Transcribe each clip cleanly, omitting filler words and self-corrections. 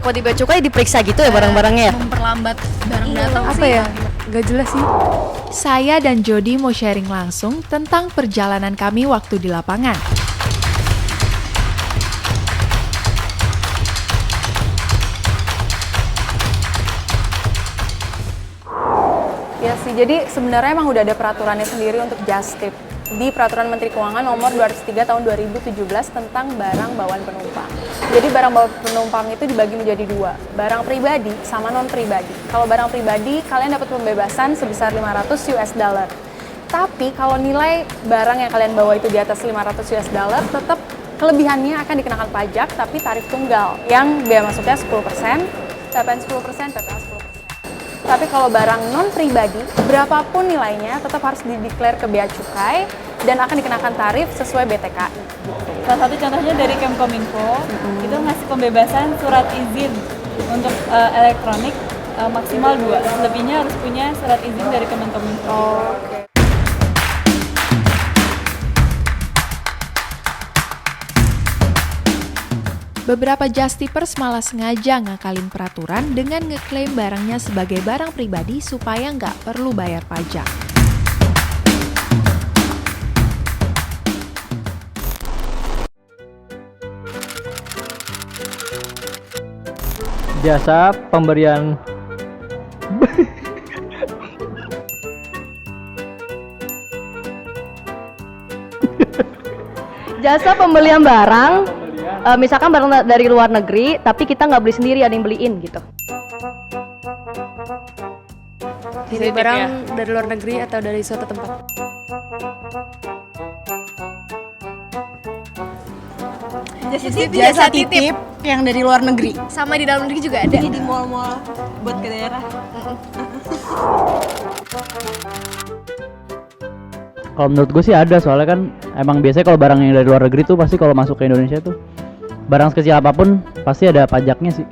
Kok di bea cukai diperiksa gitu ya barang-barangnya ya? Memperlambat barang datang Apa sih. ya? Gak jelas sih. Saya dan Jody mau sharing langsung tentang perjalanan kami waktu di lapangan. Ya sih, jadi sebenarnya emang udah ada peraturannya sendiri untuk just tip di Peraturan Menteri Keuangan nomor 203 tahun 2017 tentang barang bawaan penumpang. Jadi barang bawaan penumpang itu dibagi menjadi dua, barang pribadi sama non pribadi. Kalau barang pribadi kalian dapat pembebasan sebesar 500 US dollar. Tapi kalau nilai barang yang kalian bawa itu di atas 500 US dollar, tetap kelebihannya akan dikenakan pajak tapi tarif tunggal yang bea masuknya 10%, PPN 10%, PPA 10%. Tapi kalau barang non pribadi, berapapun nilainya tetap harus dideklar ke bea cukai dan akan dikenakan tarif sesuai BTKI. Salah satu contohnya dari Kemkominfo, itu ngasih pembebasan surat izin untuk elektronik maksimal 2. Selebihnya harus punya surat izin dari Kemenkominfo. Oke. Beberapa Justipers malah sengaja ngakalin peraturan dengan ngeklaim barangnya sebagai barang pribadi supaya nggak perlu bayar pajak. Jasa pemberian Jasa pembelian barang, misalkan barang dari luar negeri, tapi kita nggak beli sendiri, ada yang beliin gitu. Jadi barang dari luar negeri atau dari suatu tempat. Jasa titip yang dari luar negeri. sama di dalam negeri juga ada. Di mall-mall buat ke daerah. Kalau menurut gue sih ada, soalnya kan emang biasanya kalau barang yang dari luar negeri tuh pasti kalau masuk ke Indonesia tuh barang sekecil apapun pasti ada pajaknya sih.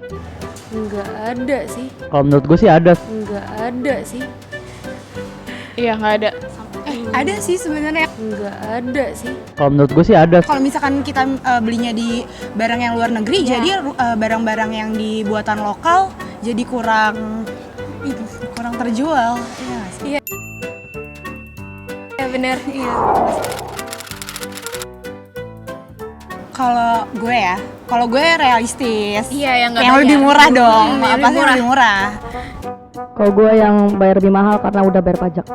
Enggak ada sih, Kalau menurut gue sih ada. enggak ada sih, Iya, nggak ada. Ada sih sebenarnya. enggak ada sih. Kalau menurut gue sih ada. Kalau misalkan kita belinya di barang yang luar negeri, jadi barang-barang yang dibuatan lokal jadi kurang terjual. Iya nggak sih? Ya benar. Iya. Kalau gue realistis. Iya, yang nggak Yang bayar. lebih murah dong. yang Pasti lebih lebih murah. Kalau gue yang bayar lebih mahal karena udah bayar pajak.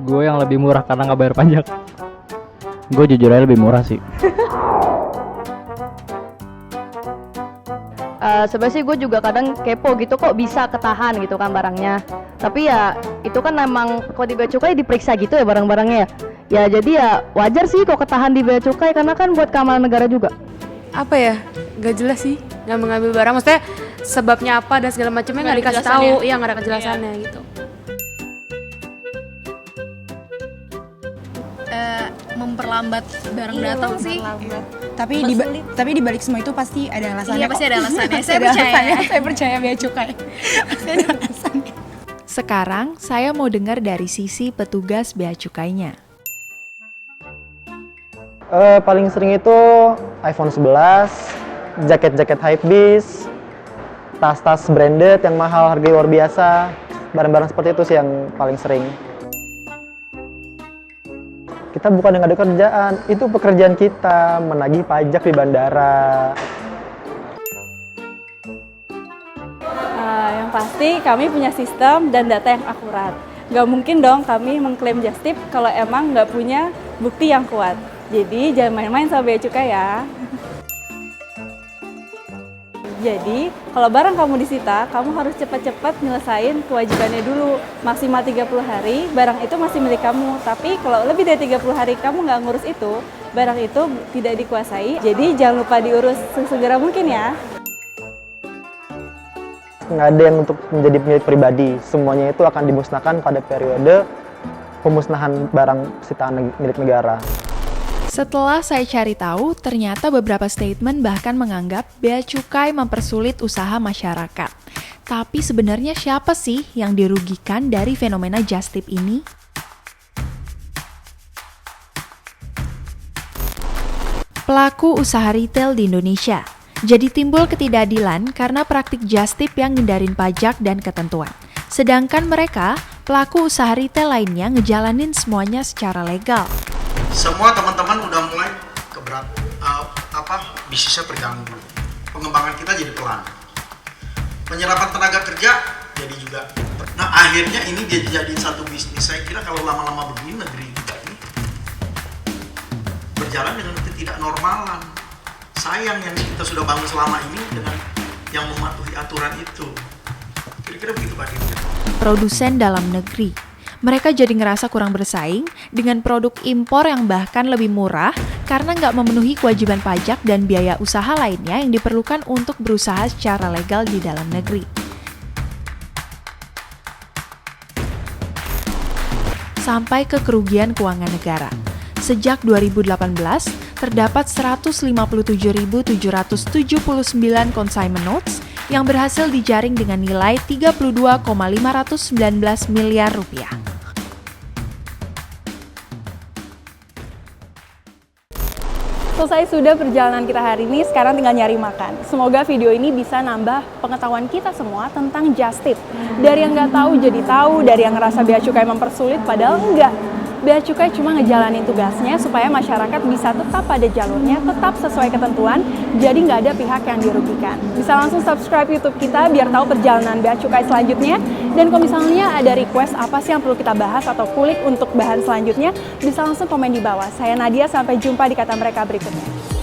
Gue yang lebih murah karena nggak bayar pajak. Gue jujur aja lebih murah sih. Sebenarnya sih gue juga kadang kepo gitu, kok bisa ketahan gitu kan barangnya. Tapi ya itu kan memang kalau di bea cukai diperiksa gitu ya barang-barangnya ya. Ya jadi ya wajar sih kok ketahan di bea cukai karena kan buat keamanan negara juga. Apa ya? Gak jelas sih, nggak mengambil barang. Maksudnya sebabnya apa dan segala macamnya nggak dikasih tahu. Iya, nggak ada kejelasannya gitu. Memperlambat barang datang sih. Tapi di balik semua itu pasti ada alasannya. Iya, pasti ada alasannya. Pasti Saya ada percaya. alasannya. Saya percaya bea cukai. Pasti ada alasannya. Sekarang saya mau dengar dari sisi petugas bea cukainya. Paling sering itu iPhone 11, jaket-jaket hypebeast, tas-tas branded yang mahal harga luar biasa, barang-barang seperti itu sih yang paling sering. Kita bukan yang ada kerjaan, itu pekerjaan kita, menagih pajak di bandara. Yang pasti kami punya sistem dan data yang akurat. Nggak mungkin dong kami mengklaim just tip kalau emang nggak punya bukti yang kuat. Jadi jangan main-main sama bea cukai ya. Jadi, kalau barang kamu disita, kamu harus cepat-cepat nyelesain kewajibannya dulu. Maksimal 30 hari, barang itu masih milik kamu. Tapi kalau lebih dari 30 hari kamu nggak ngurus itu, barang itu tidak dikuasai. Jadi jangan lupa diurus sesegera mungkin ya. Nggak ada yang untuk menjadi milik pribadi, semuanya itu akan dimusnahkan pada periode pemusnahan barang sitaan milik negara. Setelah saya cari tahu, ternyata beberapa statement bahkan menganggap bea cukai mempersulit usaha masyarakat. Tapi sebenarnya siapa sih yang dirugikan dari fenomena just tip ini? Pelaku usaha retail di Indonesia. Jadi timbul ketidakadilan karena praktik just tip yang ngindarin pajak dan ketentuan. Sedangkan mereka, pelaku usaha retail lainnya ngejalanin semuanya secara legal. Semua teman-teman udah mulai bisnisnya terganggu. Pengembangan kita jadi pelan. Penyerapan tenaga kerja jadi juga. Nah akhirnya ini dia jadi satu bisnis. Saya kira kalau lama-lama begini negeri kita ini berjalan dengan ketidaknormalan. Sayang yang kita sudah bangun selama ini dengan yang mematuhi aturan itu. Kira-kira begitu Pak Dirjen. Produsen dalam negeri. Mereka jadi ngerasa kurang bersaing dengan produk impor yang bahkan lebih murah karena nggak memenuhi kewajiban pajak dan biaya usaha lainnya yang diperlukan untuk berusaha secara legal di dalam negeri. Sampai ke kerugian keuangan negara. Sejak 2018, terdapat 157.779 consignment notes yang berhasil dijaring dengan nilai 32,519 miliar rupiah. Selesai sudah perjalanan kita hari ini, sekarang tinggal nyari makan. Semoga video ini bisa nambah pengetahuan kita semua tentang just tip. Dari yang nggak tahu jadi tahu, dari yang ngerasa bea cukai mempersulit padahal enggak. Bea Cukai cuma ngejalanin tugasnya supaya masyarakat bisa tetap pada jalurnya, tetap sesuai ketentuan, jadi nggak ada pihak yang dirugikan. Bisa langsung subscribe YouTube kita biar tahu perjalanan Bea Cukai selanjutnya. Dan kalau misalnya ada request apa sih yang perlu kita bahas atau kulik untuk bahan selanjutnya, bisa langsung komen di bawah. Saya Nadia, sampai jumpa di Kata Mereka berikutnya.